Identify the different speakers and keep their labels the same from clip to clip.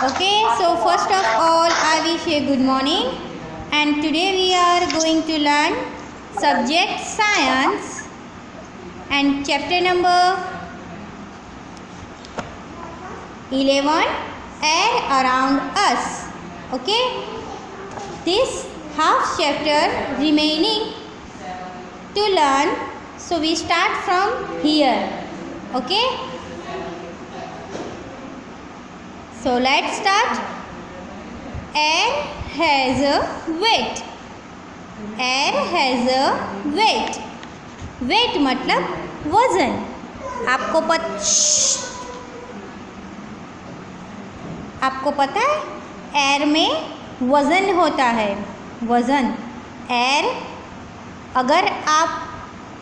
Speaker 1: Okay, so first of all I wish you good morning, and today we are going to learn subject science and chapter number 11, air around us. Okay, this half chapter remaining to learn, so we start from here. Okay, so let's start. Air has a weight. Air has a weight. Weight मतलब वज़न. आपको पता है air में वज़न होता है. वज़न एयर, अगर आप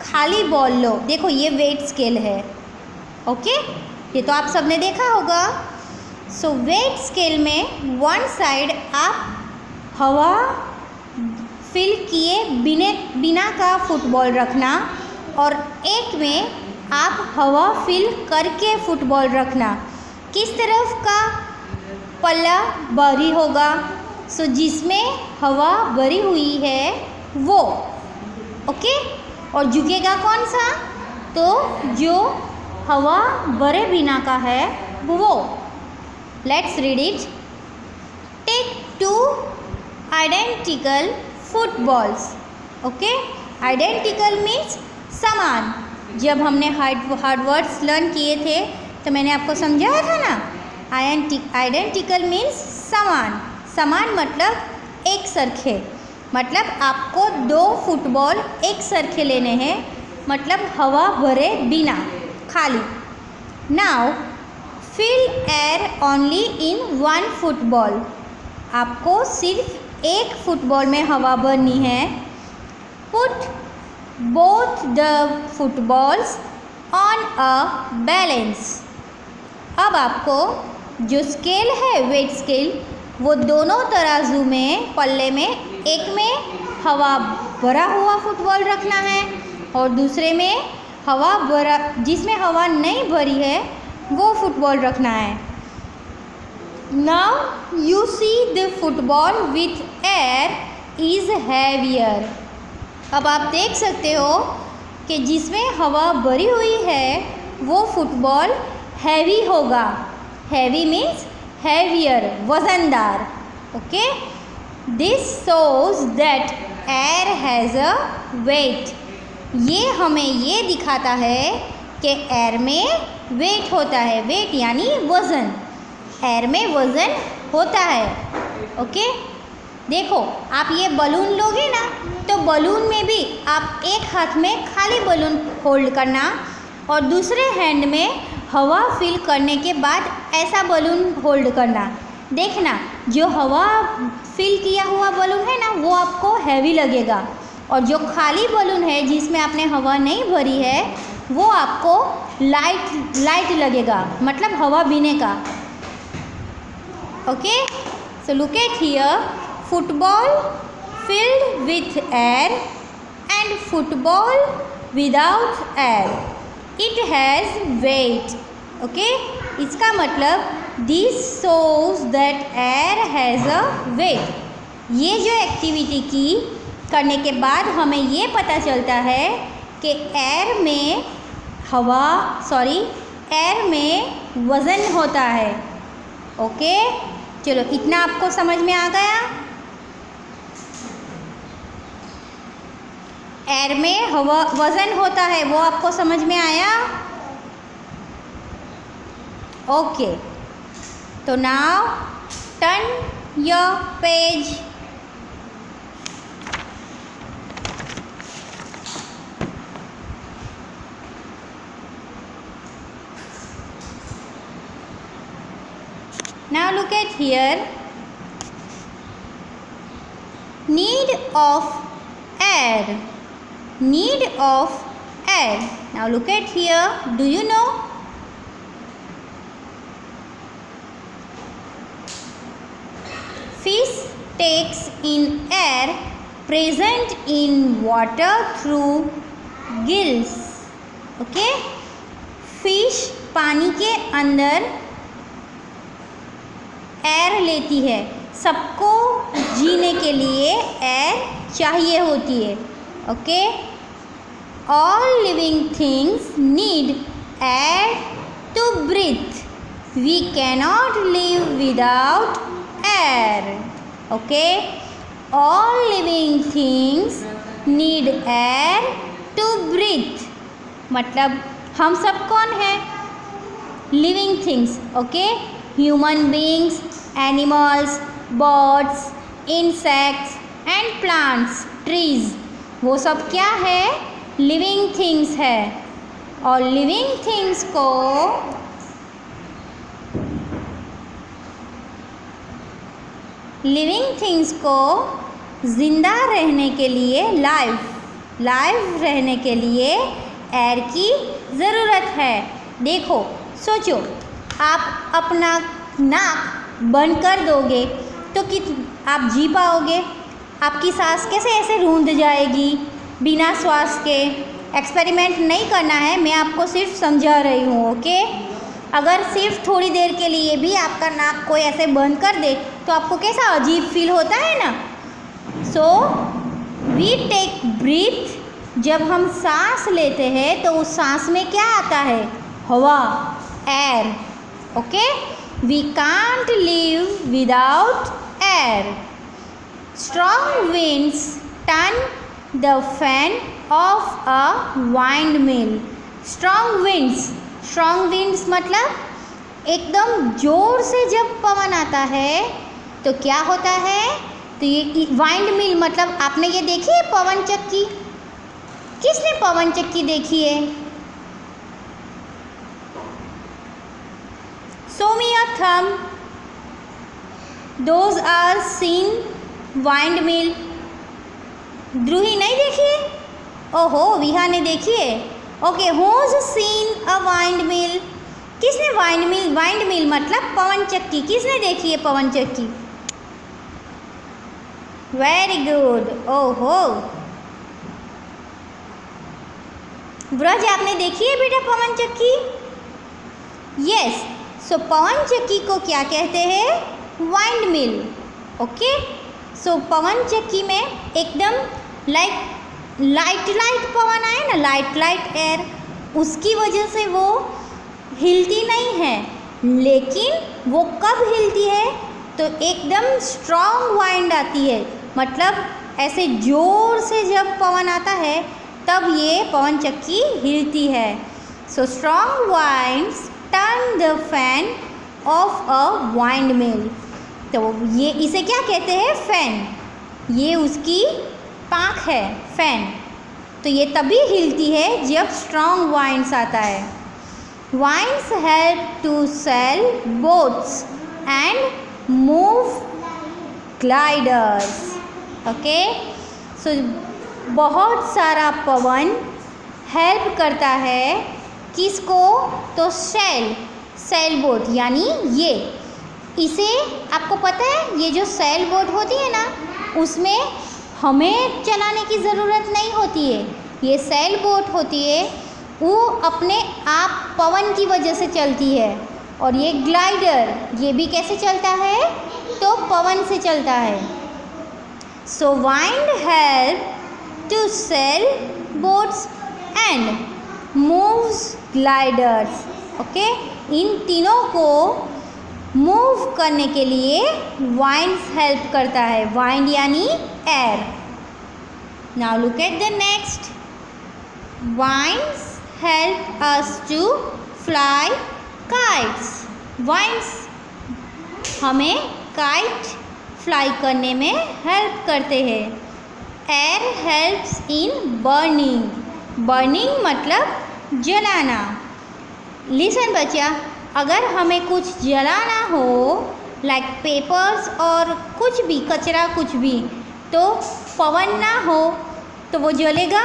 Speaker 1: खाली बॉल लो, देखो ये वेट स्केल है. ओके, ये तो आप सबने देखा होगा. सो वेट स्केल में वन साइड आप हवा फिल किए बिना का फुटबॉल रखना, और एक में आप हवा फिल करके फुटबॉल रखना. किस तरफ का पल्ला भरी होगा? सो जिसमें हवा भरी हुई है वो. ओके, और झुकेगा कौन सा? तो जो हवा भरे बिना का है वो. Let's read it. Take two identical footballs. Okay, identical means समान. जब हमने हार्ड वर्ड्स लर्न किए थे तो मैंने आपको समझाया था ना. आइडेंटिकल मीन्स समान. समान मतलब एक सरखे. मतलब आपको दो फुटबॉल एक सरखे लेने हैं, मतलब हवा भरे बिना, खाली. Now fill air only in one football. आपको सिर्फ एक फुटबॉल में हवा भरनी है. Put both the footballs on a balance. अब आपको जो स्केल है, वेट स्केल, वो दोनों तराजू में, पल्ले में, एक में हवा भरा हुआ फुटबॉल रखना है और दूसरे में हवा भरा, जिसमें हवा नहीं भरी है, वो फुटबॉल रखना है. Now you see the football with air is heavier. अब आप देख सकते हो कि जिसमें हवा भरी हुई है वो फुटबॉल हैवी होगा. हैवी मीन्स हैवियर, वज़नदार. Okay, this shows that air has a weight. ये हमें ये दिखाता है कि एयर में वेट होता है. वेट यानी वज़न. एयर में वज़न होता है. ओके, देखो आप ये बलून लोगे ना, तो बलून में भी आप एक हाथ में खाली बलून होल्ड करना और दूसरे हैंड में हवा फिल करने के बाद ऐसा बलून होल्ड करना. देखना, जो हवा फिल किया हुआ बलून है ना, वो आपको हैवी लगेगा, और जो खाली बलून है जिसमें आपने हवा नहीं भरी है वो आपको लाइट लगेगा, मतलब हवा पीने का. Okay, so look at here. Football filled with air and football without air, it has weight. Okay, इसका मतलब this shows that air has a weight. ये जो एक्टिविटी की करने के बाद हमें ये पता चलता है कि एयर में वज़न होता है. ओके, चलो इतना आपको समझ में आ गया. एयर में हवा वज़न होता है, वो आपको समझ में आया. ओके, तो now turn your page. Now look at here. Need of air. Need of air. Now look at here. Do you know? Fish takes in air present in water through gills. Okay? Fish पानी के अंदर लेती है। सबको जीने के लिए air चाहिए होती है। Okay, all living things need air to breathe. We cannot live without air. Okay, all living things need air to breathe. मतलब हम सब कौन हैं? Living things. Okay, human beings, animals, birds, insects and plants, trees, वो सब क्या है? Living things है। और लिविंग थिंग्स को जिंदा रहने के लिए, लाइव रहने के लिए एयर की ज़रूरत है। देखो, सोचो, आप अपना नाक बंद कर दोगे तो आप जी पाओगे? आपकी सांस कैसे ऐसे रूंध जाएगी बिना श्वास के? एक्सपेरिमेंट नहीं करना है, मैं आपको सिर्फ समझा रही हूँ। ओके, अगर सिर्फ थोड़ी देर के लिए भी आपका नाक कोई ऐसे बंद कर दे तो आपको कैसा अजीब फील होता है ना। So we take breath. जब हम सांस लेते हैं तो उस सांस में क्या आता है? हवा, air. Okay, we can't live without air. Strong winds turn the fan of a windmill. Strong winds मतलब एकदम ज़ोर से जब पवन आता है तो क्या होता है? तो ये वाइंड मिल मतलब आपने ये देखी है पवन चक्की? किसने पवन चक्की देखी है? Show me your thumb. Those are seen windmill. ध्रुही नहीं देखी है? ओहो, विहा ने देखी है। Okay, who's seen a windmill? किसने वाइंड मिल मतलब पवन चक्की, किसने देखी है पवन चक्की? Very good. ओहो, ब्रज आपने देखी है बेटा पवन चक्की? यस। सो पवन चक्की को क्या कहते हैं? वाइंड मिल। ओके, सो पवन चक्की में एकदम लाइट पवन आए ना, लाइट एयर, उसकी वजह से वो हिलती नहीं है। लेकिन वो कब हिलती है? तो एकदम स्ट्रॉन्ग वाइंड आती है, मतलब ऐसे ज़ोर से जब पवन आता है तब ये पवन चक्की हिलती है। So strong winds turn the fan of a windmill. तो ये इसे क्या कहते हैं? फैन। ये उसकी पाँख है, फैन। तो ये तभी हिलती है जब स्ट्रॉन्ग वाइंड्स आता है। Winds help to sail boats and move gliders. Okay, so बहुत सारा पवन हेल्प करता है किसको? तो सेल बोट, यानी ये, इसे आपको पता है ये जो सेल बोट होती है ना, उसमें हमें चलाने की ज़रूरत नहीं होती है। ये सेल बोट होती है वो अपने आप पवन की वजह से चलती है। और ये ग्लाइडर, ये भी कैसे चलता है? तो पवन से चलता है। So wind help to sail boats and moves gliders. Okay, इन तीनों को मूव करने के लिए वाइंड्स हेल्प करता है। वाइंड यानी air. Now look at the next. Winds help us to fly kites. Winds हमें काइट फ्लाई करने में हेल्प करते हैं। एयर हेल्प्स इन बर्निंग मतलब जलाना। लिसन बच्चा, अगर हमें कुछ जलाना हो, लाइक पेपर्स और कुछ भी कचरा, कुछ भी, तो पवन ना हो तो वो जलेगा?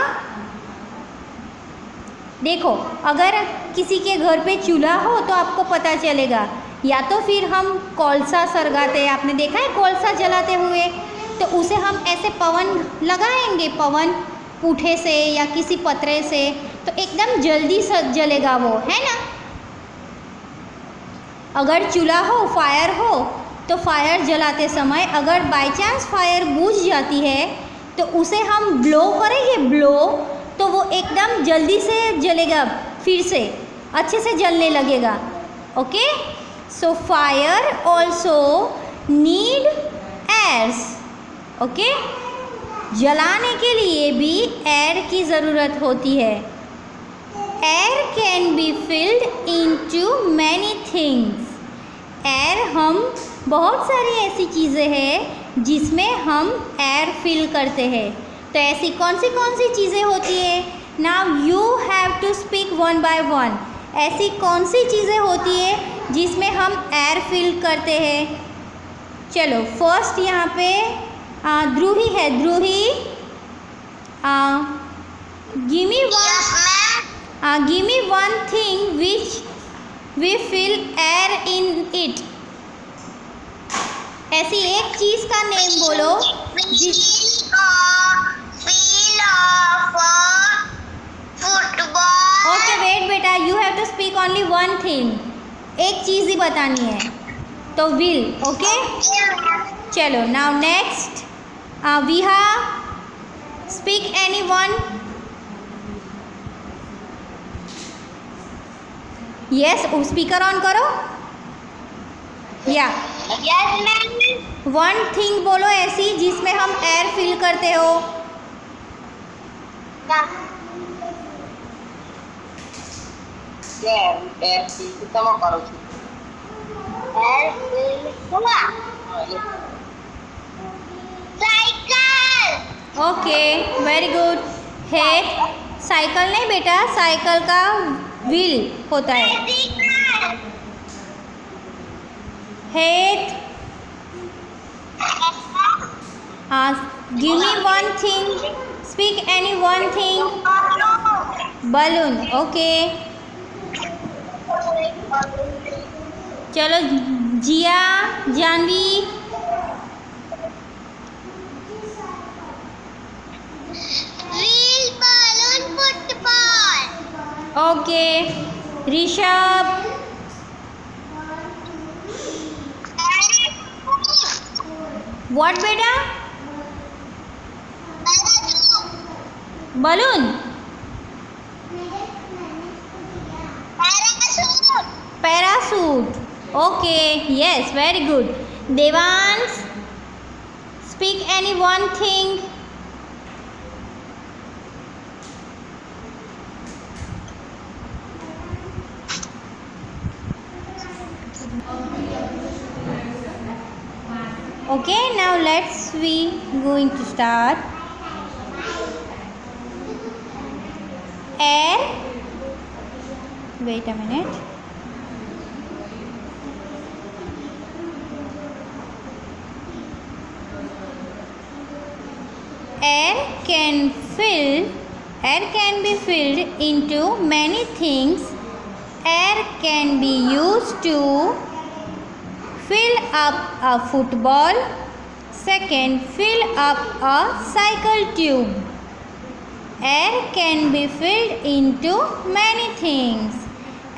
Speaker 1: देखो, अगर किसी के घर पे चूल्हा हो तो आपको पता चलेगा, या तो फिर हम कोलसा सरगाते हैं, आपने देखा है कोलसा जलाते हुए, तो उसे हम ऐसे पवन लगाएंगे, पवन पूठे से या किसी पतरे से, तो एकदम जल्दी जलेगा वो, है ना। अगर चूल्हा हो, फायर हो, तो फायर जलाते समय अगर बाय चांस फायर बुझ जाती है तो उसे हम ब्लो करेंगे, ब्लो, तो वो एकदम जल्दी से जलेगा, फिर से अच्छे से जलने लगेगा। Okay, so fire also need airs. Okay, जलाने के लिए भी एयर की ज़रूरत होती है। Air can be filled into many things. Air हम बहुत सारी ऐसी चीज़ें हैं जिसमें हम एयर फिल करते हैं। तो ऐसी कौन सी चीज़ें होती है? Now you have to speak one by one. ऐसी कौन सी चीज़ें होती है जिसमें हम एयर फिल करते हैं? चलो फर्स्ट यहाँ पे ध्रुही है। Dhruhi, give me one thing which we fill air in it. ऐसी एक चीज़ का नेम बोलो ओके वेट बेटा, you have to speak only one thing. एक चीज़ ही बतानी है, तो विल। ओके, चलो now next Viha, speak any one. Yes, speaker on करो। या वन थिंग बोलो ऐसी जिसमें हम एयर फिल करते हो। Okay very good. हेड, साइकिल नहीं बेटा, साइकिल का व्हील होता है। हेड, give me one thing, speak any one thing. Balloon. Okay, चलो Jiya, Janvi.
Speaker 2: Wheel, balloon, football.
Speaker 1: Okay, Rishabh. What बेटा? Balloon. Parachute. Okay, yes, very good. Devansh, speak any one thing. Okay, now we going to start. Air, wait a minute. Air can be filled into many things. Air can be used to fill up a football. Second, fill up a cycle tube. Air can be filled into many things.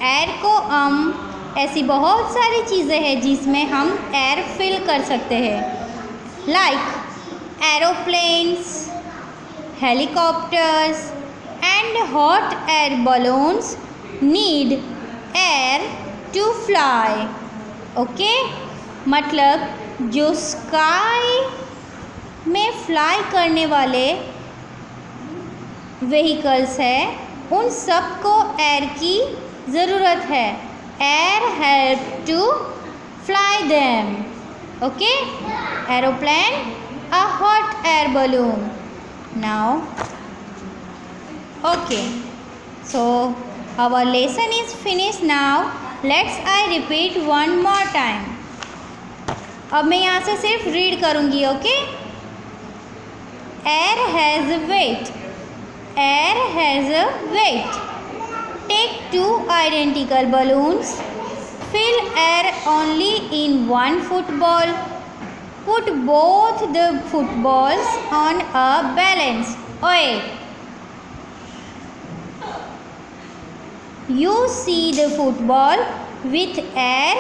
Speaker 1: Air को हम ऐसी बहुत सारी चीज़ें हैं जिसमें हम air fill कर सकते हैं, like aeroplanes, helicopters and hot air balloons need air to fly. Okay, मतलब जो स्काई में फ्लाई करने वाले व्हीकल्स हैं उन सब को एयर की ज़रूरत है। Air help to fly them. Okay, aeroplane, a hot air balloon. Now okay, so our lesson is finish now. Let's I repeat one more time. अब मैं यहाँ से सिर्फ रीड करूँगी। Okay, air has weight. Air has a weight. Take two identical balloons. Fill air only in one football. Put both the footballs on a balanced way. You see the football with air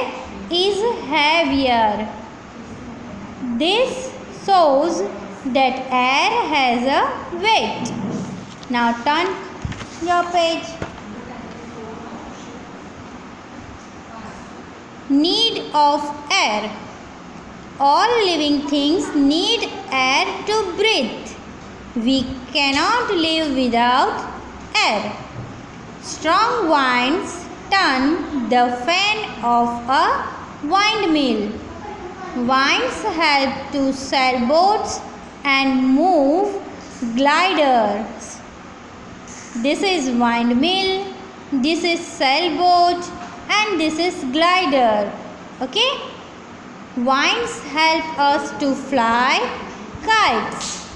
Speaker 1: is heavier. This shows that air has a weight. Now turn your page. Need of air. All living things need air to breathe. We cannot live without air. Strong winds turn the fan of a windmill. Winds help to sail boats and move gliders. This is windmill, this is sailboat, and this is glider. Okay? Winds help us to fly kites.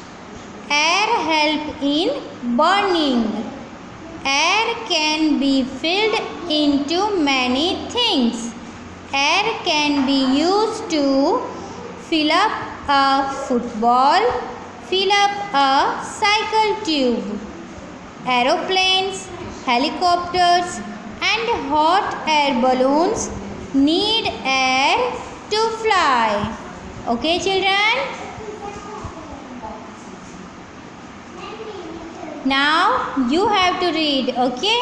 Speaker 1: Air help in burning. Air can be filled into many things. Air can be used to fill up a football, fill up a cycle tube. Aeroplanes, helicopters, and hot air balloons need air to fly. Okay, children? Now you have to read. Okay?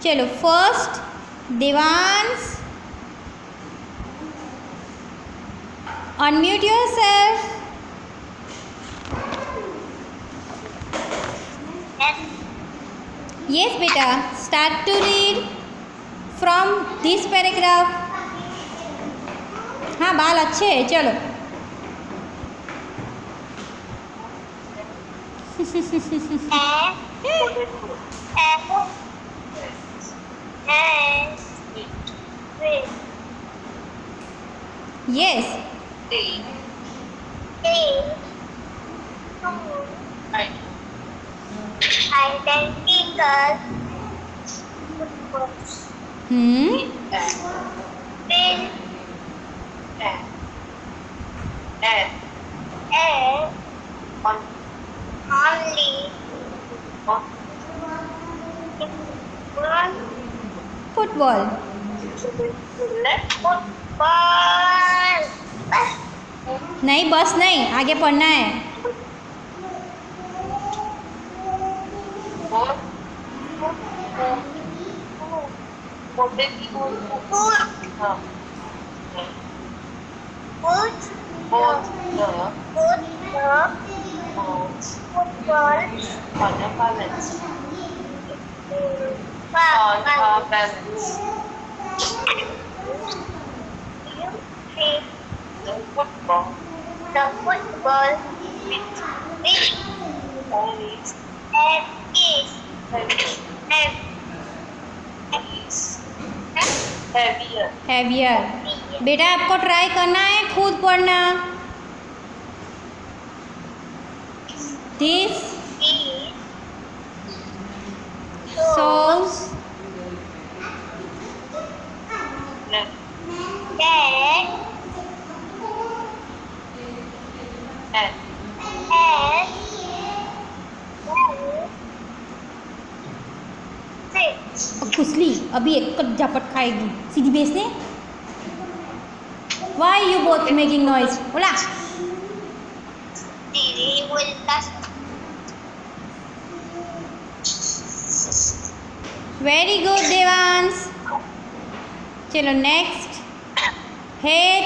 Speaker 1: Chalo, first Devans, unmute yourself. Yes, beta. Start to read from this paragraph. हाँ, बाल अच्छे हैं. चलो. Yes.
Speaker 2: Identical. Only
Speaker 1: Football.
Speaker 2: football.
Speaker 1: नहीं, बस नहीं, आगे पढ़ना है.
Speaker 2: The football with
Speaker 1: Heavier. बेटा आपको ट्राई करना है खुद पढ़ना. This shows कुसली अभी एक झपट खाएगी सीधी बेस ने. Why you both making noise? बोला. Very good, Devans. चलो next. Head.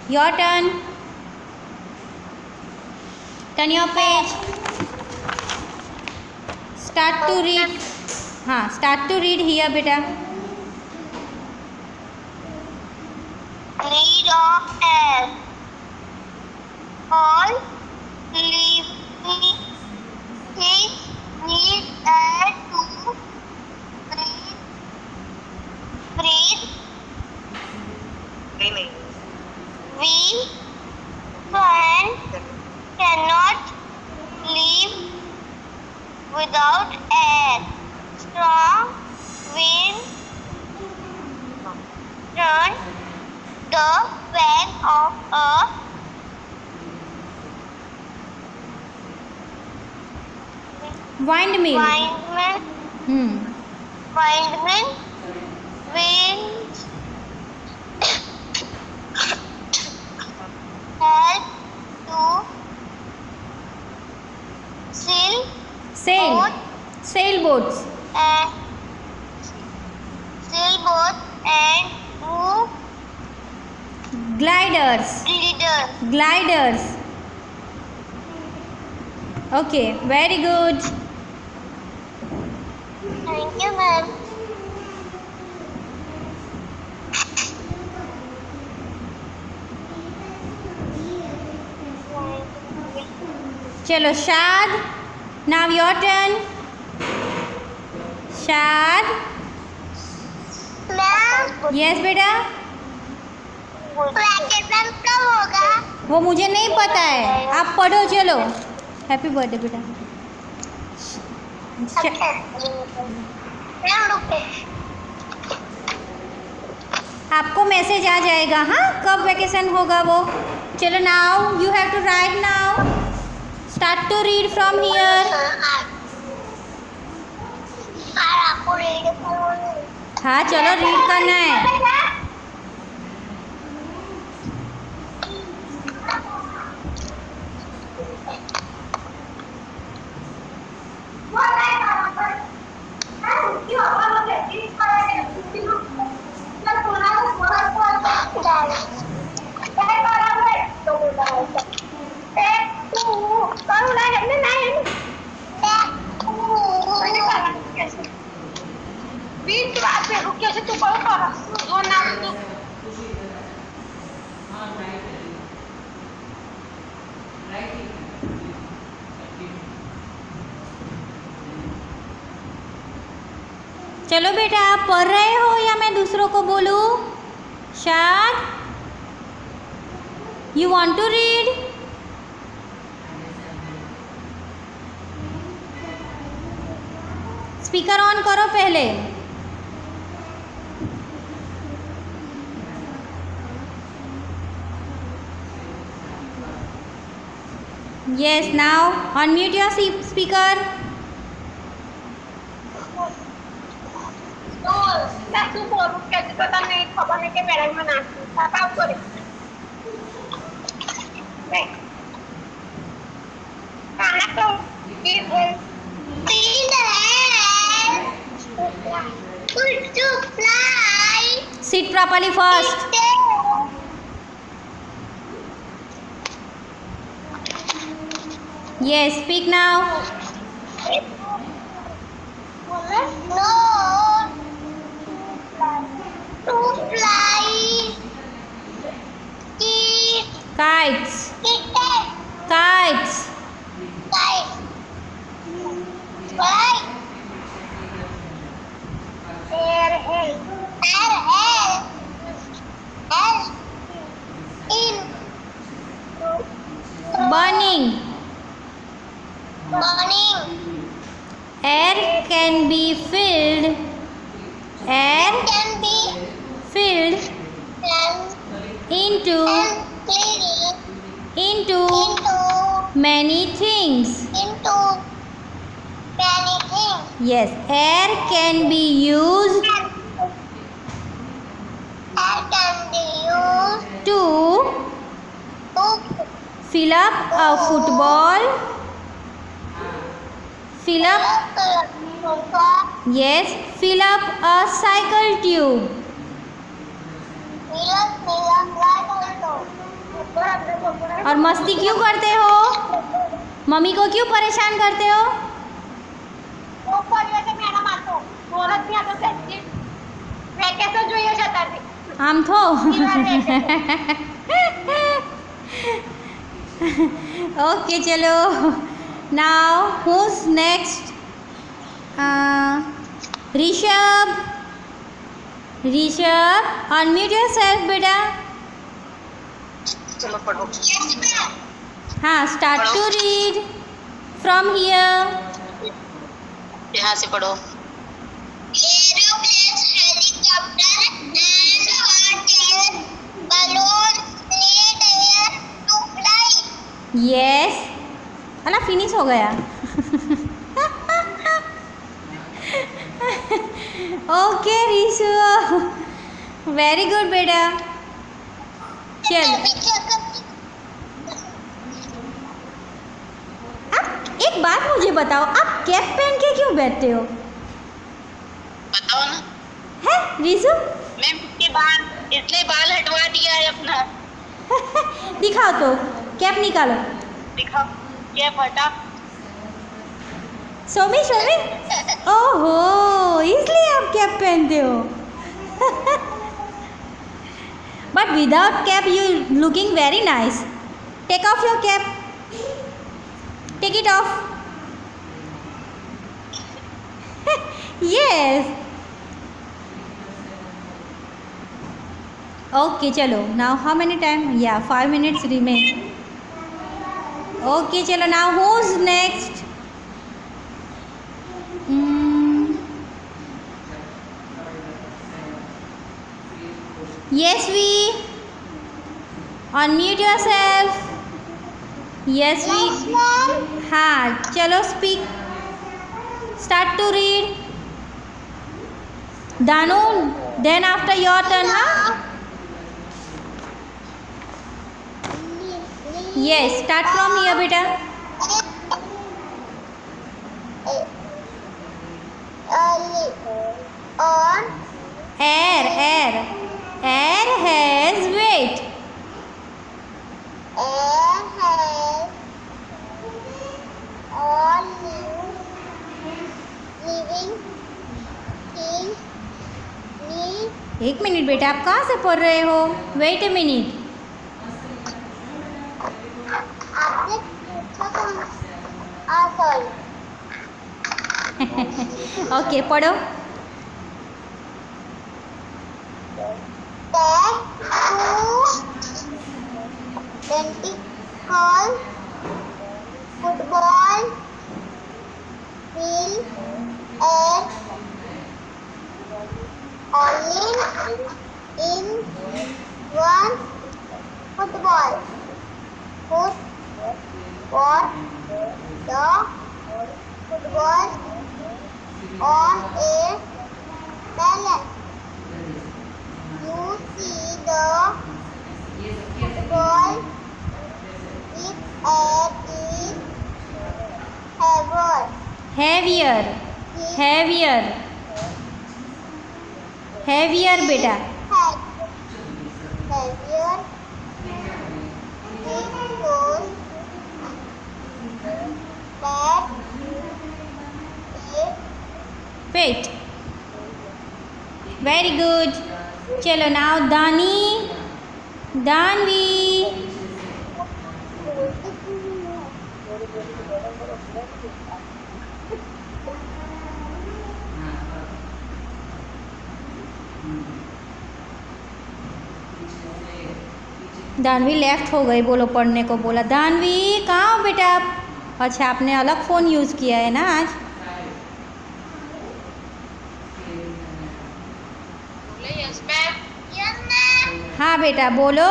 Speaker 1: Your turn. Turn your page. Start to read. हाँ, start to read here, बेटा.
Speaker 2: Need of air. All living things need air to breathe. We cannot live without air. Strong wind turn the fan of a
Speaker 1: Windmill.
Speaker 2: windmill winds
Speaker 1: sailboats,
Speaker 2: sailboat and
Speaker 1: gliders,
Speaker 2: gliders.
Speaker 1: Okay, very good.
Speaker 2: Thank you, ma'am.
Speaker 1: चलो शाद, now your turn. शाद,
Speaker 2: ma'am
Speaker 1: yes बेटा.
Speaker 2: Vacation कब होगा?
Speaker 1: वो मुझे नहीं पता है, आप पढ़ो. चलो हैप्पी बर्थडे बेटा.
Speaker 2: मैम रुको.
Speaker 1: आपको मैसेज आ जाएगा. हाँ, कब वैकेशन होगा वो. चलो now you have to write now. Start to read from here.
Speaker 2: आपको रीड करना.
Speaker 1: हाँ चलो रीड करना है. चलो बेटा, आप पढ़ रहे हो या मैं दूसरों को बोलूँ? Shaad, you want to read? Speaker on करो पहले. Yes, now unmute your speaker. Sit properly first. Yes, speak now.
Speaker 2: No. To fly. Eat.
Speaker 1: Kites.
Speaker 2: Kitten.
Speaker 1: Kites.
Speaker 2: Kite. Fly. Airhead. Airhead. Air. In.
Speaker 1: Burning.
Speaker 2: Morning.
Speaker 1: Air can be filled. Air
Speaker 2: Can be
Speaker 1: filled into
Speaker 2: into
Speaker 1: many things.
Speaker 2: into many things.
Speaker 1: Yes, air can be used
Speaker 2: Air can be used
Speaker 1: to
Speaker 2: to
Speaker 1: fill up a football. Fill up, yes, fill up a cycle tube. और मस्ती क्यों करते हो? Mummy को क्यों परेशान करते हो? આમ થો. ઓકે ચલો. નાउ who's next? Rishabh. Rishabh, unmute yourself बेटा.
Speaker 3: चलो पढ़ो.
Speaker 1: हाँ, start to read from here.
Speaker 3: यहाँ से पढ़ो.
Speaker 2: Aeroplanes, helicopter and hot balloons need air to fly.
Speaker 1: Yes. अला फिनिश हो गया. ओके ऋषु, वेरी गुड बेटा. चलो. एक बात मुझे बताओ, आप कैप पहन के क्यों बैठते हो?
Speaker 3: बताओ ना।
Speaker 1: है रीजू?
Speaker 3: मैं इसके बाल इसलिए बाल हटवा दिया है अपना।
Speaker 1: दिखाओ तो, कैप निकालो।
Speaker 3: दिखाओ क्या फटा।
Speaker 1: सोमी सोमी, ओहो इसलिए आप कैप पहनते हो। But without cap you looking very nice. Take off your cap, take it off. Yes okay चलो, नाउ हाउ मेनी टाइम? या 5 minutes रिमेन। ओके चलो, now who is next? Yes, we. Unmute yourself. Yes, we.
Speaker 2: Yes, ma'am.
Speaker 1: हाँ चलो speak. Start to read. Danu, then after your turn, हाँ? Yes, start from here, बेटा.
Speaker 2: On
Speaker 1: Air, air. Air has weight.
Speaker 2: air has all living things need.
Speaker 1: एक minute बेटा, आप कहाँ से पढ़ रहे हो? Wait a minute.
Speaker 2: आपने पूछा कौन? सॉरी.
Speaker 1: ओके पढ़ो.
Speaker 2: That tentacle football will add only in one football. Put for the football on a balance. You see the football with it is heavier.
Speaker 1: Heavier. Heavier. Heavier बेटा.
Speaker 2: Heavier. It shows that it
Speaker 1: Wait. Very good. चलो now दानी, दानवी. दानवी left हो गई, बोलो पढ़ने को बोला. दानवी कहाँ हो बेटा आप? अच्छा आपने अलग फ़ोन यूज़ किया है ना आज?
Speaker 3: Yes ma'am.
Speaker 2: Yes, ma'am.
Speaker 1: हाँ बेटा बोलो.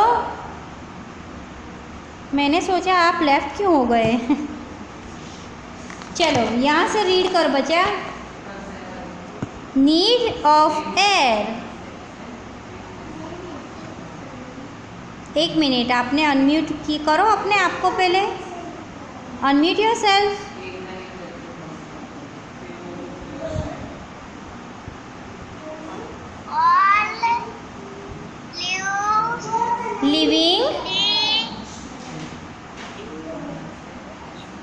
Speaker 1: मैंने सोचा आप लेफ्ट क्यों हो गए. चलो यहाँ से रीड कर बच्चा. Need of air. एक मिनट, आपने अनम्यूट की करो अपने आप को पहले. Unmute yourself.
Speaker 2: All
Speaker 1: living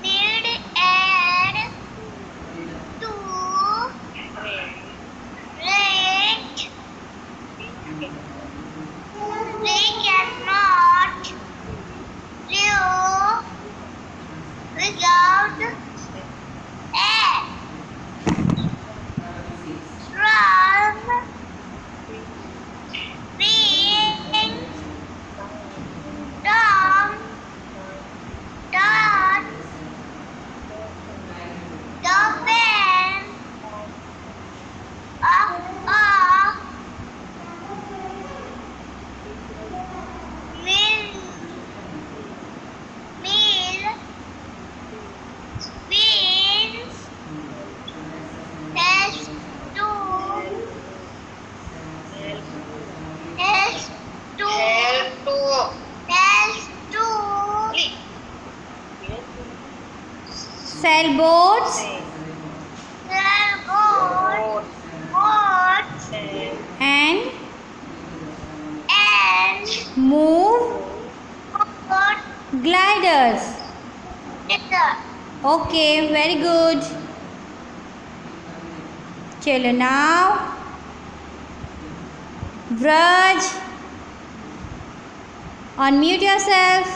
Speaker 2: need air to rate. They cannot live without air. From being
Speaker 1: sailboats
Speaker 2: boats
Speaker 1: and
Speaker 2: and
Speaker 1: move
Speaker 2: boat
Speaker 1: gliders.
Speaker 2: together.
Speaker 1: Okay, very good. चलो now Vraj, unmute yourself.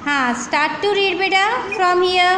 Speaker 1: हाँ, start to read बेटा from here.